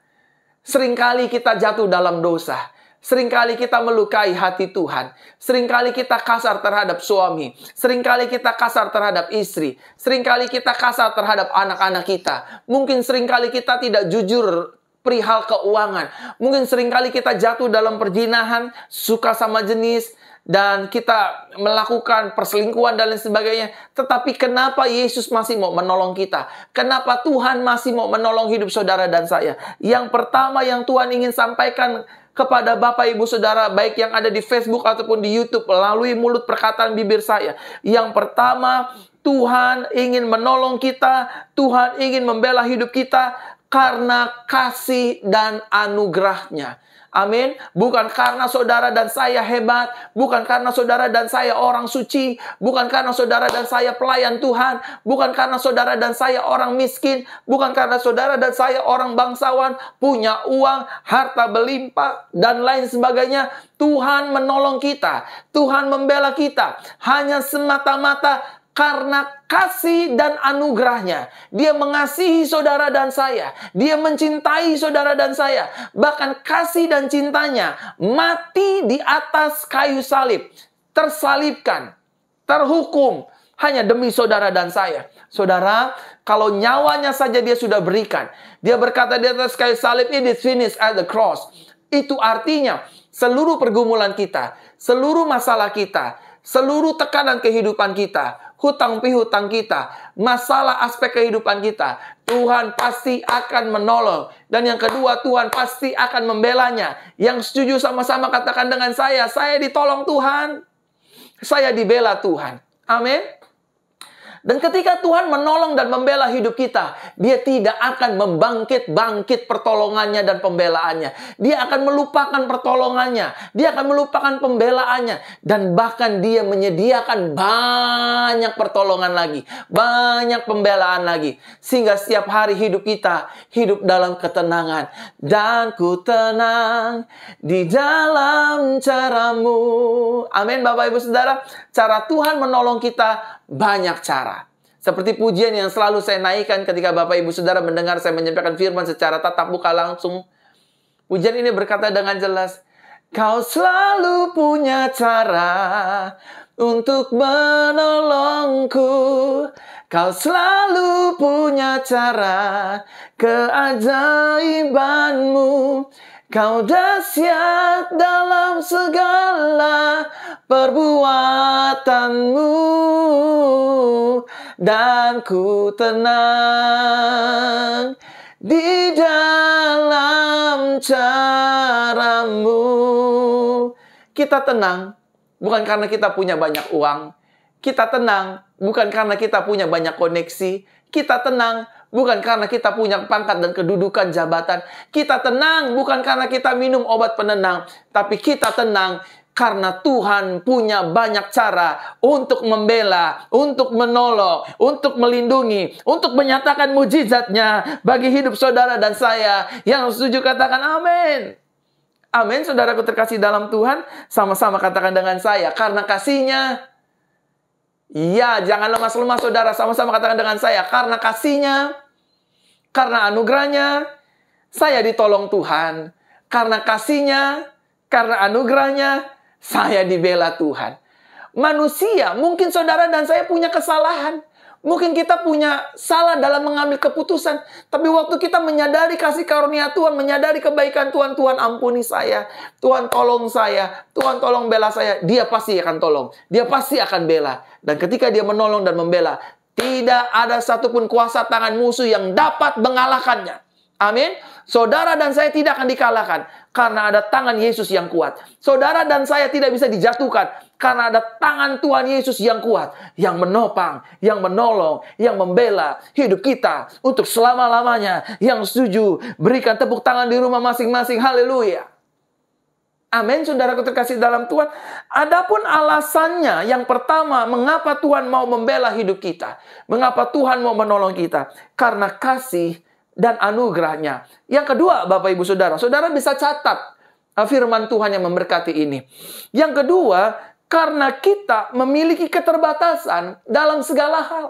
Speaker 1: Seringkali kita jatuh dalam dosa. Seringkali kita melukai hati Tuhan. Seringkali kita kasar terhadap suami. Seringkali kita kasar terhadap istri. Seringkali kita kasar terhadap anak-anak kita. Mungkin seringkali kita tidak jujur perihal keuangan. Mungkin seringkali kita jatuh dalam perzinahan, suka sama jenis, dan kita melakukan perselingkuhan dan lain sebagainya. Tetapi kenapa Yesus masih mau menolong kita? Kenapa Tuhan masih mau menolong hidup saudara dan saya? Yang pertama yang Tuhan ingin sampaikan kepada Bapak Ibu Saudara, baik yang ada di Facebook ataupun di YouTube, melalui mulut perkataan bibir saya. Yang pertama, Tuhan ingin menolong kita, Tuhan ingin membela hidup kita karena kasih dan anugerahnya. Amin. Bukan karena saudara dan saya hebat, bukan karena saudara dan saya orang suci, bukan karena saudara dan saya pelayan Tuhan, bukan karena saudara dan saya orang miskin, bukan karena saudara dan saya orang bangsawan, punya uang, harta berlimpah, dan lain sebagainya. Tuhan menolong kita, Tuhan membela kita, hanya semata-mata karena kasih dan anugerahnya. Dia mengasihi saudara dan saya. Dia mencintai saudara dan saya. Bahkan kasih dan cintanya mati di atas kayu salib. Tersalibkan, terhukum hanya demi saudara dan saya. Saudara, kalau nyawanya saja dia sudah berikan. Dia berkata di atas kayu salib, "It is finished at the cross." Itu artinya seluruh pergumulan kita, seluruh masalah kita, seluruh tekanan kehidupan kita, hutang pihutang kita, masalah aspek kehidupan kita, Tuhan pasti akan menolong. Dan yang kedua, Tuhan pasti akan membelanya. Yang setuju sama-sama katakan dengan saya ditolong Tuhan. Saya dibela Tuhan. Amin. Dan ketika Tuhan menolong dan membela hidup kita, Dia tidak akan membangkit-bangkit pertolongannya dan pembelaannya. Dia akan melupakan pertolongannya. Dia akan melupakan pembelaannya. Dan bahkan Dia menyediakan banyak pertolongan lagi. Banyak pembelaan lagi. Sehingga setiap hari hidup kita hidup dalam ketenangan. Dan ku tenang di dalam cara-Mu. Amin Bapak Ibu Saudara. Cara Tuhan menolong kita banyak cara. Seperti pujian yang selalu saya naikkan ketika Bapak Ibu Saudara mendengar saya menyampaikan firman secara tatap muka langsung. Pujian ini berkata dengan jelas, Kau selalu punya cara untuk menolongku. Kau selalu punya cara, keajaiban-Mu. Kau dahsyat dalam segala perbuatan-Mu, dan ku tenang di dalam cara-Mu. Kita tenang bukan karena kita punya banyak uang. Kita tenang bukan karena kita punya banyak koneksi. Kita tenang bukan karena kita punya pangkat dan kedudukan jabatan. Kita tenang bukan karena kita minum obat penenang. Tapi kita tenang karena Tuhan punya banyak cara untuk membela, untuk menolong, untuk melindungi, untuk menyatakan mujizatnya bagi hidup saudara dan saya. Yang setuju katakan amin. Amin, saudaraku terkasih dalam Tuhan. Sama-sama katakan dengan saya, karena kasih-Nya Iya, jangan lemas-lemas saudara. Sama-sama katakan dengan saya. Karena kasih-Nya, karena anugerah-Nya, saya ditolong Tuhan. Karena kasih-Nya, karena anugerah-Nya, saya dibela Tuhan. Manusia, mungkin saudara dan saya punya kesalahan. Mungkin kita punya salah dalam mengambil keputusan. Tapi waktu kita menyadari kasih karunia Tuhan, menyadari kebaikan Tuhan, Tuhan ampuni saya, Tuhan tolong saya, Tuhan tolong bela saya, Dia pasti akan tolong, Dia pasti akan bela. Dan ketika Dia menolong dan membela, tidak ada satupun kuasa tangan musuh yang dapat mengalahkannya. Amin. Saudara dan saya tidak akan dikalahkan karena ada tangan Yesus yang kuat. Saudara dan saya tidak bisa dijatuhkan karena ada tangan Tuhan Yesus yang kuat, yang menopang, yang menolong, yang membela hidup kita untuk selama-lamanya. Yang setuju, berikan tepuk tangan di rumah masing-masing. Haleluya. Amin, saudaraku terkasih dalam Tuhan. Adapun alasannya, yang pertama, mengapa Tuhan mau membela hidup kita? Mengapa Tuhan mau menolong kita? Karena kasih dan anugerah-Nya. Yang kedua, Bapak Ibu Saudara, saudara bisa catat firman Tuhan yang memberkati ini. Yang kedua, karena kita memiliki keterbatasan dalam segala hal.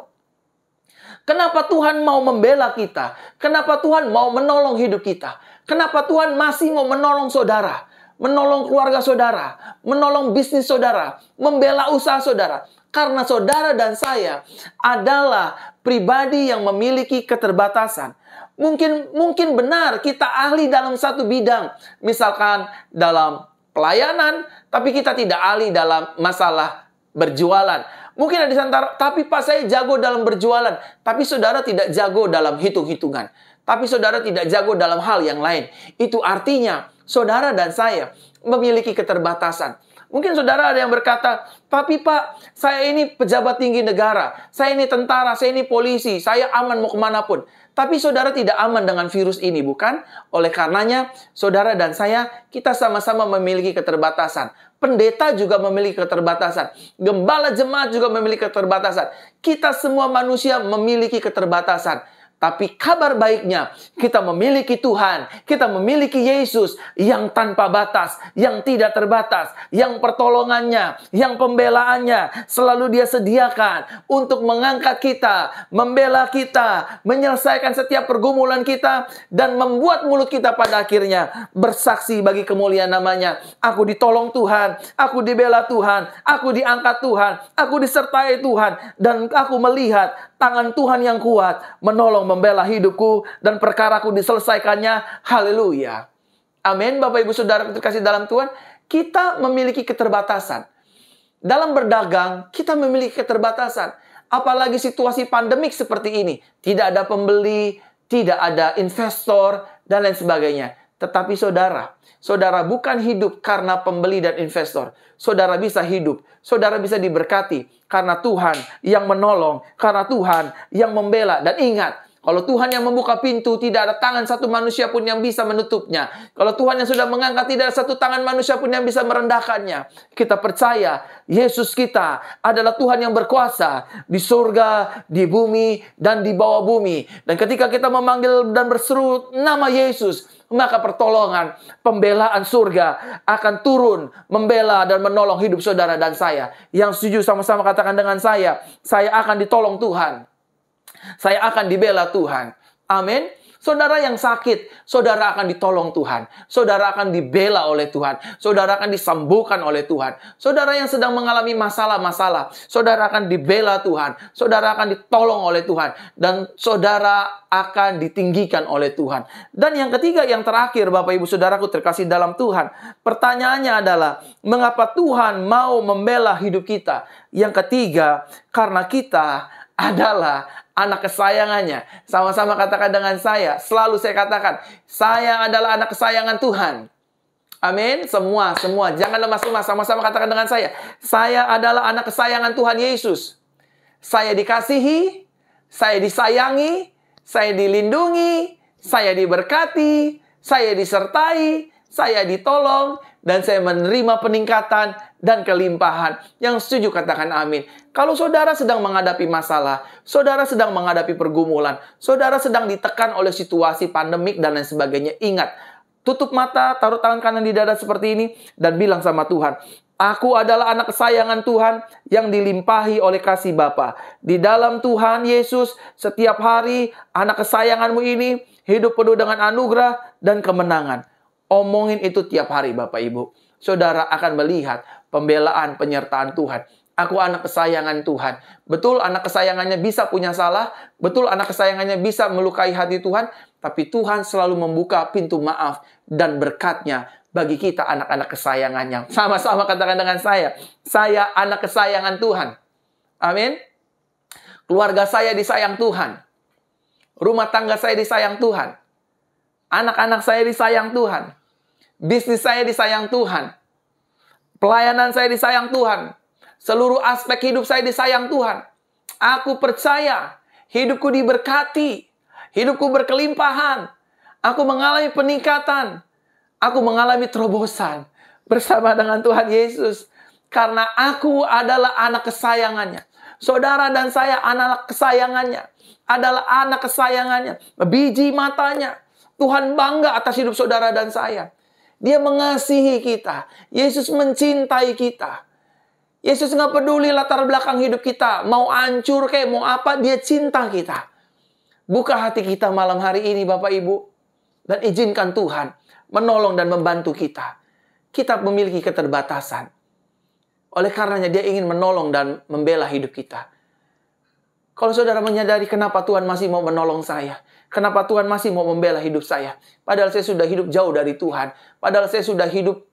Speaker 1: Kenapa Tuhan mau membela kita? Kenapa Tuhan mau menolong hidup kita? Kenapa Tuhan masih mau menolong saudara? Menolong keluarga saudara, menolong bisnis saudara, membela usaha saudara. Karena saudara dan saya adalah pribadi yang memiliki keterbatasan. Mungkin benar kita ahli dalam satu bidang. Misalkan dalam pelayanan, tapi kita tidak ahli dalam masalah berjualan. Mungkin ada di antara, tapi Pak saya jago dalam berjualan. Tapi saudara tidak jago dalam hitung-hitungan. Tapi saudara tidak jago dalam hal yang lain. Itu artinya saudara dan saya memiliki keterbatasan. Mungkin saudara ada yang berkata, tapi Pak, saya ini pejabat tinggi negara, saya ini tentara, saya ini polisi, saya aman mau kemanapun. Tapi saudara tidak aman dengan virus ini, bukan? Oleh karenanya, saudara dan saya, kita sama-sama memiliki keterbatasan. Pendeta juga memiliki keterbatasan. Gembala jemaat juga memiliki keterbatasan. Kita semua manusia memiliki keterbatasan. Tapi kabar baiknya, kita memiliki Tuhan, kita memiliki Yesus yang tanpa batas, yang tidak terbatas, yang pertolongannya, yang pembelaannya selalu Dia sediakan untuk mengangkat kita, membela kita, menyelesaikan setiap pergumulan kita, dan membuat mulut kita pada akhirnya bersaksi bagi kemuliaan namanya. Aku ditolong Tuhan, aku dibela Tuhan, aku diangkat Tuhan, aku disertai Tuhan, dan aku melihat tangan Tuhan yang kuat menolong membela hidupku dan perkaraku diselesaikannya. Haleluya. Amin. Bapak Ibu Saudara terkasih dalam Tuhan, kita memiliki keterbatasan. Dalam berdagang, kita memiliki keterbatasan. Apalagi situasi pandemik seperti ini. Tidak ada pembeli, tidak ada investor, dan lain sebagainya. Tetapi saudara bukan hidup karena pembeli dan investor. Saudara bisa hidup, saudara bisa diberkati karena Tuhan yang menolong, karena Tuhan yang membela. Dan ingat, kalau Tuhan yang membuka pintu, tidak ada tangan satu manusia pun yang bisa menutupnya. Kalau Tuhan yang sudah mengangkat, tidak ada satu tangan manusia pun yang bisa merendahkannya. Kita percaya, Yesus kita adalah Tuhan yang berkuasa di surga, di bumi, dan di bawah bumi. Dan ketika kita memanggil dan berseru nama Yesus, maka pertolongan, pembelaan surga akan turun, membela dan menolong hidup saudara dan saya. Yang setuju sama-sama katakan dengan saya akan ditolong Tuhan. Saya akan dibela Tuhan. Amin. Saudara yang sakit, saudara akan ditolong Tuhan. Saudara akan dibela oleh Tuhan. Saudara akan disembuhkan oleh Tuhan. Saudara yang sedang mengalami masalah-masalah, saudara akan dibela Tuhan. Saudara akan ditolong oleh Tuhan. Dan saudara akan ditinggikan oleh Tuhan. Dan yang ketiga, yang terakhir, Bapak Ibu Saudaraku terkasih dalam Tuhan. Pertanyaannya adalah, mengapa Tuhan mau membela hidup kita? Yang ketiga, karena kita adalah anak kesayangannya. Sama-sama katakan dengan saya. Selalu saya katakan, saya adalah anak kesayangan Tuhan. Amin. Semua. Jangan lemas-lemas. Sama-sama katakan dengan saya. Saya adalah anak kesayangan Tuhan Yesus. Saya dikasihi, saya disayangi, saya dilindungi, saya diberkati, saya disertai, saya ditolong, dan saya menerima peningkatan dan kelimpahan. Yang setuju katakan amin. Kalau saudara sedang menghadapi masalah, saudara sedang menghadapi pergumulan, saudara sedang ditekan oleh situasi pandemik dan lain sebagainya, ingat, tutup mata, taruh tangan kanan di dada seperti ini, dan bilang sama Tuhan, Aku adalah anak kesayangan Tuhan yang dilimpahi oleh kasih Bapa. Di dalam Tuhan Yesus, setiap hari anak kesayanganmu ini hidup penuh dengan anugerah dan kemenangan. Omongin itu tiap hari Bapak Ibu. Saudara akan melihat pembelaan penyertaan Tuhan. Aku anak kesayangan Tuhan. Betul anak kesayangannya bisa punya salah. Betul anak kesayangannya bisa melukai hati Tuhan. Tapi Tuhan selalu membuka pintu maaf dan berkatnya bagi kita anak-anak kesayangannya. Sama-sama katakan dengan saya. Saya anak kesayangan Tuhan. Amin. Keluarga saya disayang Tuhan. Rumah tangga saya disayang Tuhan. Anak-anak saya disayang Tuhan. Bisnis saya disayang Tuhan. Pelayanan saya disayang Tuhan. Seluruh aspek hidup saya disayang Tuhan. Aku percaya hidupku diberkati. Hidupku berkelimpahan. Aku mengalami peningkatan. Aku mengalami terobosan bersama dengan Tuhan Yesus. Karena aku adalah anak kesayangannya. Saudara dan saya anak kesayangannya. Adalah anak kesayangannya. Biji matanya. Tuhan bangga atas hidup saudara dan saya. Dia mengasihi kita. Yesus mencintai kita. Yesus nggak peduli latar belakang hidup kita. Mau hancur kayak mau apa, dia cinta kita. Buka hati kita malam hari ini Bapak Ibu. Dan izinkan Tuhan menolong dan membantu kita. Kita memiliki keterbatasan. Oleh karenanya dia ingin menolong dan membela hidup kita. Kalau saudara menyadari kenapa Tuhan masih mau menolong saya. Kenapa Tuhan masih mau membela hidup saya. Padahal saya sudah hidup jauh dari Tuhan. Padahal saya sudah hidup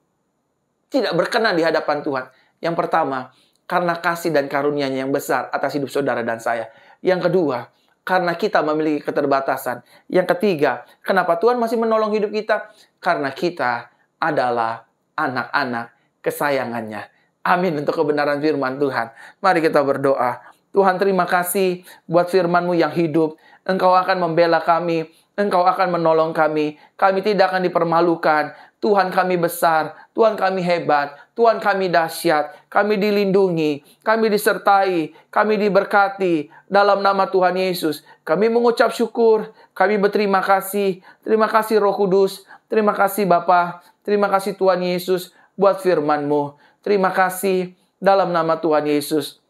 Speaker 1: tidak berkenan di hadapan Tuhan. Yang pertama, karena kasih dan karunia-Nya yang besar atas hidup saudara dan saya. Yang kedua, karena kita memiliki keterbatasan. Yang ketiga, kenapa Tuhan masih menolong hidup kita? Karena kita adalah anak-anak kesayangannya. Amin untuk kebenaran firman Tuhan. Mari kita berdoa. Tuhan terima kasih buat firman-Mu yang hidup. Engkau akan membela kami. Engkau akan menolong kami. Kami tidak akan dipermalukan. Tuhan kami besar. Tuhan kami hebat. Tuhan kami dahsyat. Kami dilindungi. Kami disertai. Kami diberkati. Dalam nama Tuhan Yesus. Kami mengucap syukur. Kami berterima kasih. Terima kasih Roh Kudus. Terima kasih Bapa. Terima kasih Tuhan Yesus buat firman-Mu. Terima kasih dalam nama Tuhan Yesus.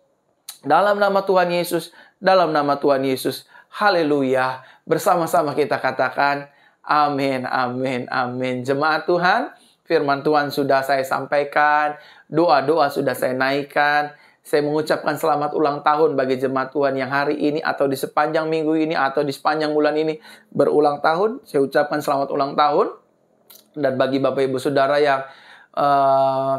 Speaker 1: Dalam nama Tuhan Yesus. Dalam nama Tuhan Yesus. Haleluya. Bersama-sama kita katakan amin, amin, amin. Jemaat Tuhan, firman Tuhan sudah saya sampaikan. Doa-doa sudah saya naikkan. Saya mengucapkan selamat ulang tahun bagi jemaat Tuhan yang hari ini atau di sepanjang minggu ini atau di sepanjang bulan ini berulang tahun. Saya ucapkan selamat ulang tahun. Dan bagi Bapak Ibu Saudara yang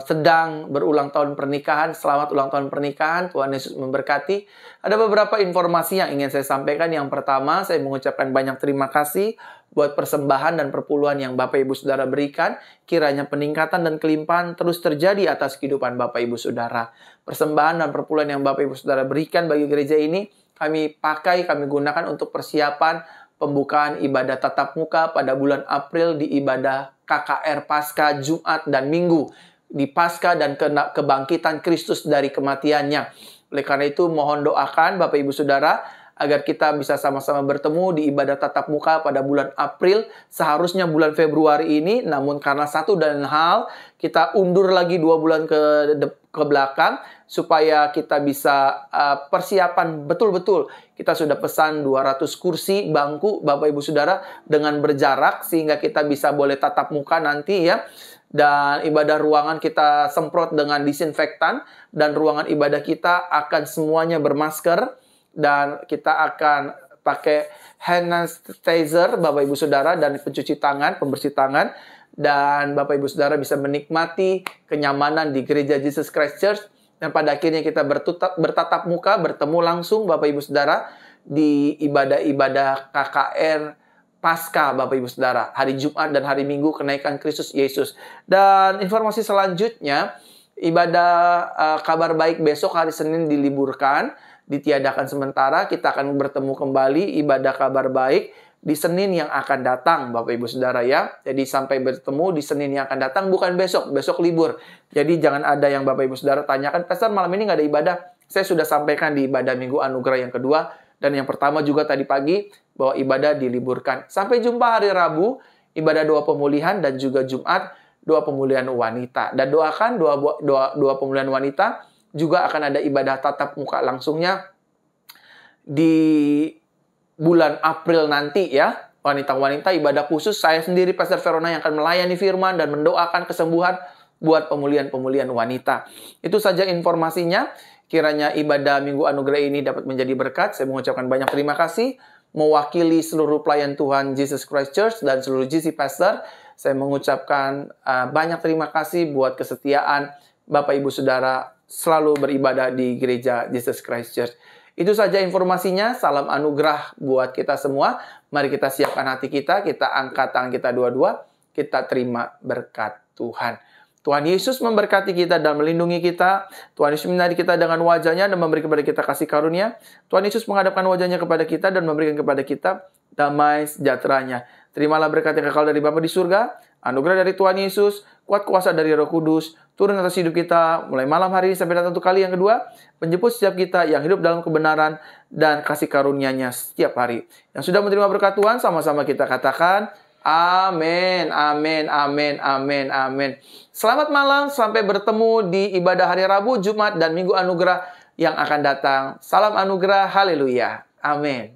Speaker 1: sedang berulang tahun pernikahan, selamat ulang tahun pernikahan. Tuhan Yesus memberkati. Ada beberapa informasi yang ingin saya sampaikan. Yang pertama, saya mengucapkan banyak terima kasih buat persembahan dan perpuluhan yang Bapak Ibu Saudara berikan. Kiranya peningkatan dan kelimpahan terus terjadi atas kehidupan Bapak Ibu Saudara. Persembahan dan perpuluhan yang Bapak Ibu Saudara berikan bagi gereja ini, kami gunakan untuk persiapan pembukaan ibadah tatap muka pada bulan April di ibadah KKR Paskah Jumat dan Minggu. Di Paskah dan kebangkitan Kristus dari kematiannya. Oleh karena itu mohon doakan Bapak Ibu Saudara agar kita bisa sama-sama bertemu di ibadah tatap muka pada bulan April. Seharusnya bulan Februari ini, namun karena satu dan hal kita undur lagi 2 bulan ke belakang supaya kita bisa persiapan betul-betul. Kita sudah pesan 200 kursi bangku Bapak Ibu Saudara dengan berjarak sehingga kita bisa boleh tatap muka nanti ya. Dan ibadah ruangan kita semprot dengan disinfektan dan ruangan ibadah kita akan semuanya bermasker dan kita akan pakai hand sanitizer Bapak Ibu Saudara dan pencuci tangan, pembersih tangan. Dan Bapak Ibu Saudara bisa menikmati kenyamanan di gereja Jesus Christ Church. Dan pada akhirnya kita bertatap muka, bertemu langsung Bapak Ibu Saudara di ibadah-ibadah KKR Paskah Bapak Ibu Saudara. Hari Jumat dan hari Minggu kenaikan Kristus Yesus. Dan informasi selanjutnya, ibadah kabar baik besok hari Senin diliburkan. Ditiadakan sementara, kita akan bertemu kembali ibadah kabar baik di Senin yang akan datang, Bapak Ibu Saudara ya. Jadi sampai bertemu di Senin yang akan datang, bukan besok. Besok libur. Jadi jangan ada yang Bapak Ibu Saudara tanyakan, Pastor malam ini nggak ada ibadah. Saya sudah sampaikan di ibadah Minggu Anugerah yang kedua. Dan yang pertama juga tadi pagi, bahwa ibadah diliburkan. Sampai jumpa hari Rabu, ibadah doa pemulihan dan juga Jumat. doa pemulihan wanita. Dan doakan doa pemulihan wanita, juga akan ada ibadah tatap muka langsungnya di bulan April nanti ya. Wanita-wanita ibadah khusus, saya sendiri Pastor Verona yang akan melayani firman dan mendoakan kesembuhan buat pemulihan-pemulihan wanita. Itu saja informasinya. Kiranya ibadah Minggu Anugerah ini dapat menjadi berkat. Saya mengucapkan banyak terima kasih mewakili seluruh pelayan Tuhan Jesus Christ Church dan seluruh GC Pastor. Saya mengucapkan banyak terima kasih buat kesetiaan Bapak Ibu Saudara selalu beribadah di gereja Jesus Christ Church. Itu saja informasinya. Salam anugerah buat kita semua. Mari kita siapkan hati kita angkat tangan kita dua-dua, kita terima berkat Tuhan. Tuhan Yesus memberkati kita dan melindungi kita. Tuhan Yesus menyinari kita dengan wajahnya dan memberi kepada kita kasih karunia. Tuhan Yesus menghadapkan wajahnya kepada kita dan memberikan kepada kita damai sejahteranya. Terimalah berkat yang kekal dari Bapa di surga, anugerah dari Tuhan Yesus, kuat kuasa dari Roh Kudus, turun atas hidup kita mulai malam hari ini sampai datang untuk kali yang kedua, penjemput setiap kita yang hidup dalam kebenaran dan kasih karunia-Nya setiap hari. Yang sudah menerima berkat Tuhan, sama-sama kita katakan, amin, amin, amin, amin, amin. Selamat malam, sampai bertemu di ibadah hari Rabu, Jumat, dan Minggu Anugerah yang akan datang. Salam anugerah, haleluya, amin.